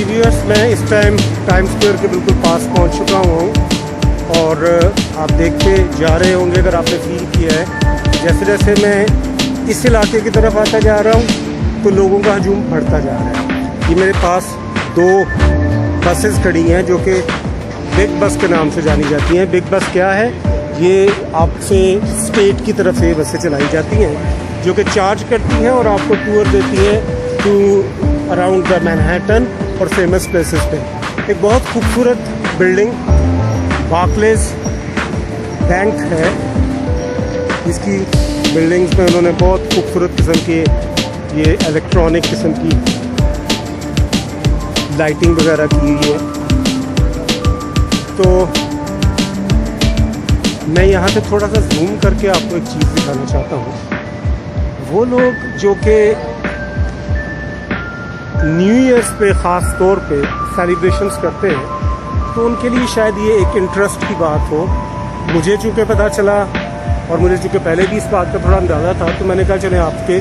Viewers, मैं इस time time square के बिल्कुल पास पहुंच चुका हूं और आप देखते जा रहे होंगे, अगर आपने फील किया है, जैसे जैसे मैं इस इलाके की तरफ आता जा रहा हूं तो लोगों का हजूम बढ़ता जा रहा है। ये मेरे पास 2 बसेस खड़ी हैं जो कि बिग बस के नाम से जानी जाती हैं। बिग बस क्या है? ये आपसे स्टेट की तरफ से बसें चलाई जाती हैं जो कि चार्ज करती हैं और आपको टूर देती हैं टू अराउंड द मैनहट्टन और फेमस प्लेसेस पे। एक बहुत खूबसूरत बिल्डिंग बार्कलेज बैंक है, इसकी बिल्डिंग्स में उन्होंने बहुत खूबसूरत किस्म के ये इलेक्ट्रॉनिक किस्म की लाइटिंग वगैरह की हुई है। तो मैं यहाँ से थोड़ा सा जूम करके आपको एक चीज़ दिखाना चाहता हूँ। वो लोग जो कि न्यू ईयर्स पे ख़ास तौर पे सेलिब्रेशंस करते हैं, तो उनके लिए शायद ये एक इंटरेस्ट की बात हो। मुझे चूँकि पता चला और मुझे चूँकि पहले भी इस बात का थोड़ा अंदाज़ा था, तो मैंने कहा चले आपके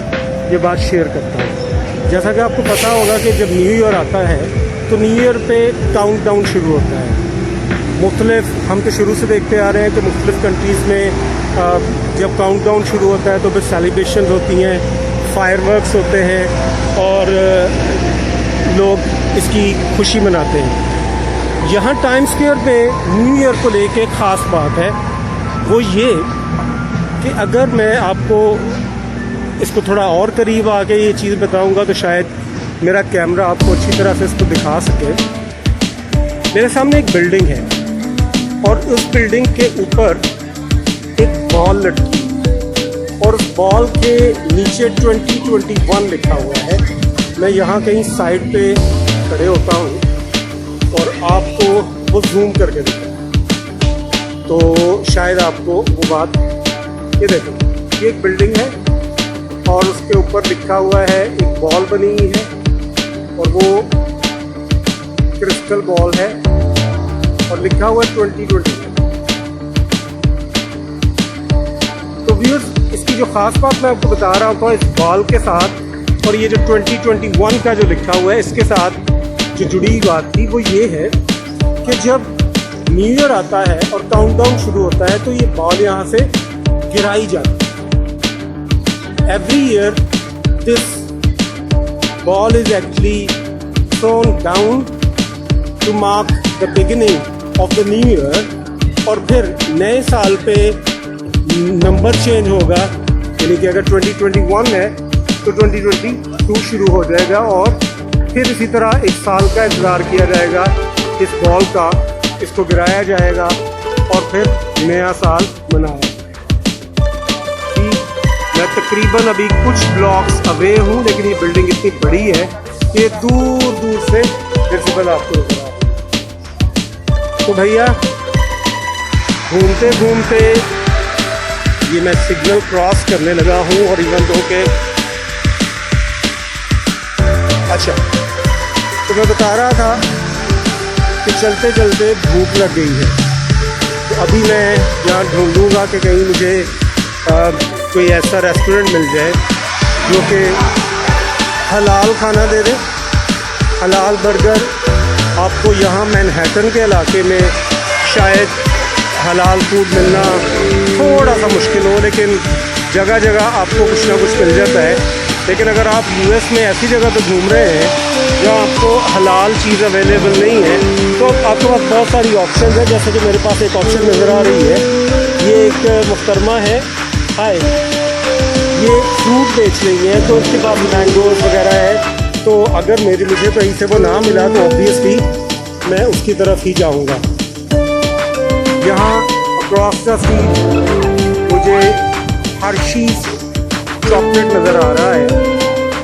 ये बात शेयर करता हूँ। जैसा कि आपको पता होगा कि जब न्यू ईयर आता है तो न्यू ईयर पे काउंटडाउन शुरू होता है। मुख्तलिफ हम तो शुरू से देखते आ रहे हैं कि मुख्तलिफ कंट्रीज़ में जब काउंटडाउन शुरू होता है तो फिर सेलिब्रेशन होती हैं, फायरवर्क्स होते हैं और लोग इसकी खुशी मनाते हैं। यहाँ टाइम स्क्वायर पे न्यू ईयर को लेके ख़ास बात है, वो ये कि अगर मैं आपको इसको थोड़ा और करीब आके ये चीज़ बताऊंगा तो शायद मेरा कैमरा आपको अच्छी तरह से इसको दिखा सके। मेरे सामने एक बिल्डिंग है और उस बिल्डिंग के ऊपर एक बॉल लटकी और उस बॉल के नीचे 2021 लिखा हुआ है। मैं यहाँ कहीं साइड पे खड़े होता हूँ और आपको वो जूम करके दिखाऊँ तो शायद आपको वो बात, ये देखो, ये एक बिल्डिंग है और उसके ऊपर लिखा हुआ है, एक बॉल बनी हुई है और वो क्रिस्टल बॉल है और लिखा हुआ है 2020। तो व्यूअर्स, इसकी जो ख़ास बात मैं आपको बता रहा हूँ, इस बॉल के साथ और ये जो 2021 का जो लिखा हुआ है इसके साथ जो जुड़ी बात थी वो ये है कि जब न्यू ईयर आता है और काउंटडाउन शुरू होता है तो ये बॉल यहाँ से गिराई जाती है। Every year this ball is actually thrown down to mark the beginning of the new year और फिर नए साल पे नंबर चेंज होगा, यानी कि अगर 2021 है तो 2022 शुरू हो जाएगा और फिर इसी तरह एक साल का इंतज़ार किया जाएगा इस बॉल का, इसको गिराया जाएगा और फिर नया साल मनाया जाएगा। मैं तकरीबन अभी कुछ ब्लॉक्स अवे हूँ, लेकिन ये बिल्डिंग इतनी बड़ी है कि दूर दूर से विजिबल आपको नजर आ रहा है। तो भैया, घूमते घूमते ये मैं सिग्नल क्रॉस करने लगा हूँ और इवन दो के अच्छा, तो मैं बता रहा था कि चलते चलते भूख लग गई है। तो अभी मैं यहाँ ढूंढूंगा कि कहीं मुझे कोई ऐसा रेस्टोरेंट मिल जाए जो कि हलाल खाना दे दे, हलाल बर्गर। आपको यहाँ मैनहट्टन के इलाके में शायद हलाल फूड मिलना थोड़ा सा मुश्किल हो, लेकिन जगह जगह आपको कुछ ना कुछ मिल जाता है। लेकिन अगर आप यूएस में ऐसी जगह पे घूम रहे हैं जहाँ आपको हलाल चीज़ अवेलेबल नहीं है तो आपके पास बहुत सारी ऑप्शन है। जैसे कि मेरे पास एक ऑप्शन नज़र आ रही है, ये एक मुहतरमा है, हाय, ये फ्रूट बेच रही है, तो उसके पास मैंगोज वगैरह है। तो अगर मुझे कहीं से वो ना मिला तो ऑब्वियसली मैं उसकी तरफ ही जाऊँगा। यहाँ अक्रॉस द स्ट्रीट मुझे हर्शीज़ चॉकलेट नज़र आ रहा है।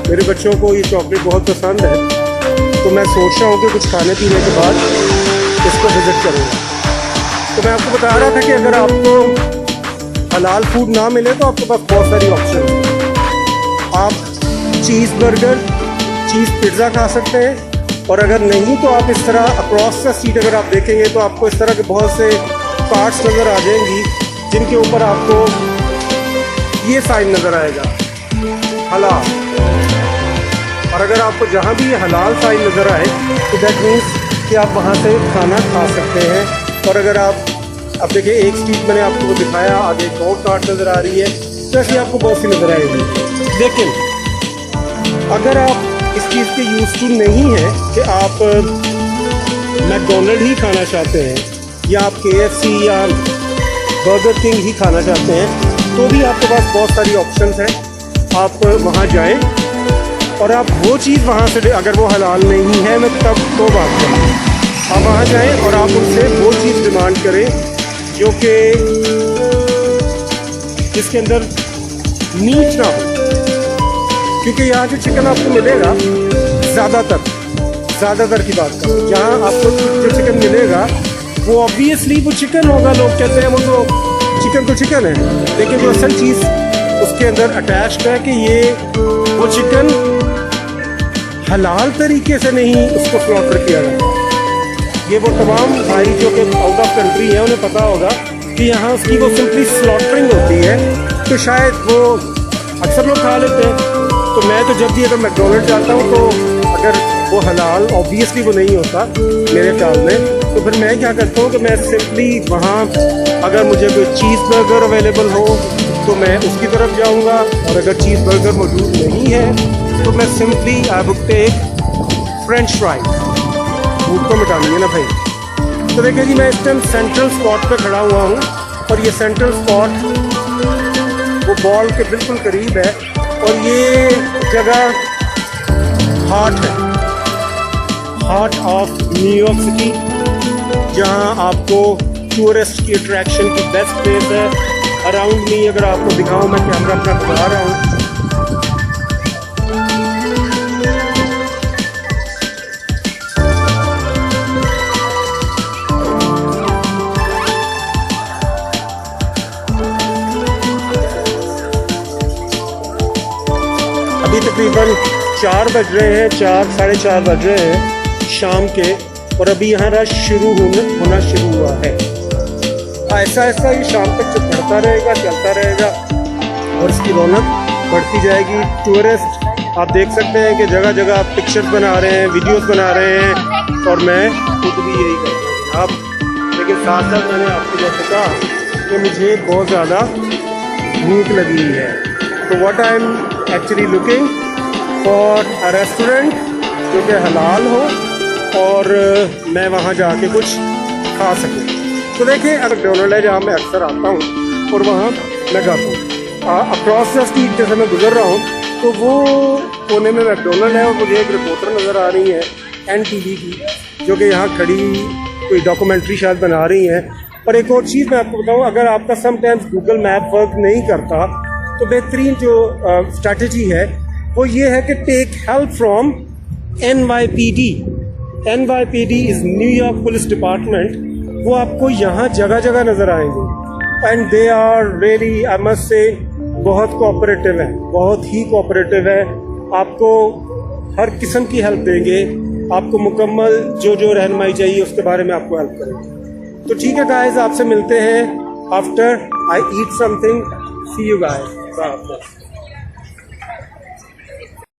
मेरे बच्चों को ये चॉकलेट बहुत पसंद है, तो मैं सोच रहा हूँ कि कुछ खाने पीने के बाद इसको विज़िट करूँगा। तो मैं आपको बता रहा था कि अगर आपको हलाल फूड ना मिले तो आपके पास बहुत सारी ऑप्शन है। आप चीज़ बर्गर, चीज़ पिज़्ज़ा खा सकते हैं और अगर नहीं तो आप इस तरह अक्रॉस द स्ट्रीट अगर आप देखेंगे तो आपको इस तरह के बहुत से कार्ट्स नज़र आ जाएंगी जिनके ऊपर आपको ये साइन नज़र आएगा, हलाल। और अगर आपको जहाँ भी ये हलाल साइन नज़र आए तो दैट मीन्स कि आप वहाँ से खाना खा सकते हैं। और अगर आप अब देखिए एक स्ट्रीट मैंने आपको वो दिखाया, आगे एक और कार्ट नज़र आ रही है, तो ऐसी आपको बहुत सी नज़र आएगी। लेकिन अगर आप इस चीज़ के यूज़ टू नहीं है कि आप मैकडोनल्ड ही खाना चाहते हैं या आप KFC या बर्गर किंग ही खाना चाहते हैं, तो भी आपके पास बहुत सारी ऑप्शंस हैं। आप वहाँ जाएं और आप वो चीज़ वहाँ से, अगर वो हलाल नहीं है मैं तब तो बात करूँ, आप वहाँ जाएं और आप उनसे वो चीज़ डिमांड करें जो कि जिसके अंदर मीट ना हो। क्योंकि यहाँ जो चिकन आपको मिलेगा, ज़्यादातर की बात करूँ, जहाँ आपको जो चिकन मिलेगा वो ऑब्वियसली वो चिकन होगा। लोग कहते हैं वो तो चिकन है, लेकिन जो असल चीज़ उसके अंदर अटैच्ड है कि ये वो चिकन हलाल तरीके से नहीं उसको स्लॉटर किया जाता। ये वो तमाम भाई जो कि आउट ऑफ कंट्री है उन्हें पता होगा कि यहाँ उसकी वो सिंपली स्लॉटरिंग होती है, तो शायद वो अक्सर लोग खा लेते हैं। तो मैं तो जब भी अगर मैकडोनल्ड जाता हूँ तो अगर वो हलाल ऑब्वियसली वो नहीं होता मेरे ख्याल में, तो फिर मैं क्या करता हूँ कि मैं सिंपली वहाँ अगर मुझे कोई चीज़ बर्गर अवेलेबल हो तो मैं उसकी तरफ जाऊँगा, और अगर चीज़ बर्गर मौजूद नहीं है तो मैं simply I would take French fries. भूख तो मिटानी है ना भाई। तो देखिए जी, मैं इस टाइम सेंट्रल स्पॉट पे खड़ा हुआ हूँ और ये सेंट्रल स्पॉट वो बॉल के बिल्कुल करीब है, और ये जगह हार्ट ऑफ न्यूयॉर्क सिटी, जहाँ आपको टूरिस्ट की अट्रैक्शन की बेस्ट प्लेस है। अराउंड मी अगर आपको दिखाऊं, मैं कैमरा अपना घुमा रहा हूँ, अभी तकरीबन 4 बज रहे हैं, 4-4:30 बज रहे हैं शाम के, और अभी यहाँ रश होना शुरू हुआ है। ऐसा ये शाम तक बढ़ता रहेगा, चलता रहेगा, और इसकी रौनक बढ़ती जाएगी। टूरिस्ट आप देख सकते हैं कि जगह जगह आप पिक्चर्स बना रहे हैं, वीडियोस बना रहे हैं, और मैं खुद भी यही करता हूँ आप। लेकिन साथ साथ मैंने आपको जैसे कहा कि मुझे बहुत ज़्यादा भूख लगी हुई है, तो what I am actually looking for a restaurant जो कि हलाल हो और मैं वहाँ जाके कुछ खा सकूँ। तो देखिए, अगर मैकडोनल्ड है जहाँ मैं अक्सर आता हूँ और वहाँ मैं जाता हूँ, अक्रॉस द स्ट्रीट जैसे मैं गुजर रहा हूँ तो वो कोने में मैकडोनल्ड है, और मुझे एक रिपोर्टर नज़र आ रही है NTV की, जो कि यहाँ खड़ी कोई डॉक्यूमेंट्री शायद बना रही हैं। और एक और चीज़ मैं आपको बताऊँ, अगर आपका समटाइम्स गूगल मैप वर्क नहीं करता तो बेहतरीन जो स्ट्रैटेजी है वो ये है कि take help from NYPD। NYPD is New York police department. वो आपको यहाँ जगह जगह नज़र आएंगे, and they are really, I must say, बहुत कोऑपरेटिव है, बहुत ही कोऑपरेटिव है। आपको हर किस्म की हेल्प देंगे, आपको मुकम्मल जो रहनुमाई चाहिए उसके बारे में आपको हेल्प करेंगे। तो ठीक है गाइस, आपसे मिलते हैं after I eat something. See you guys.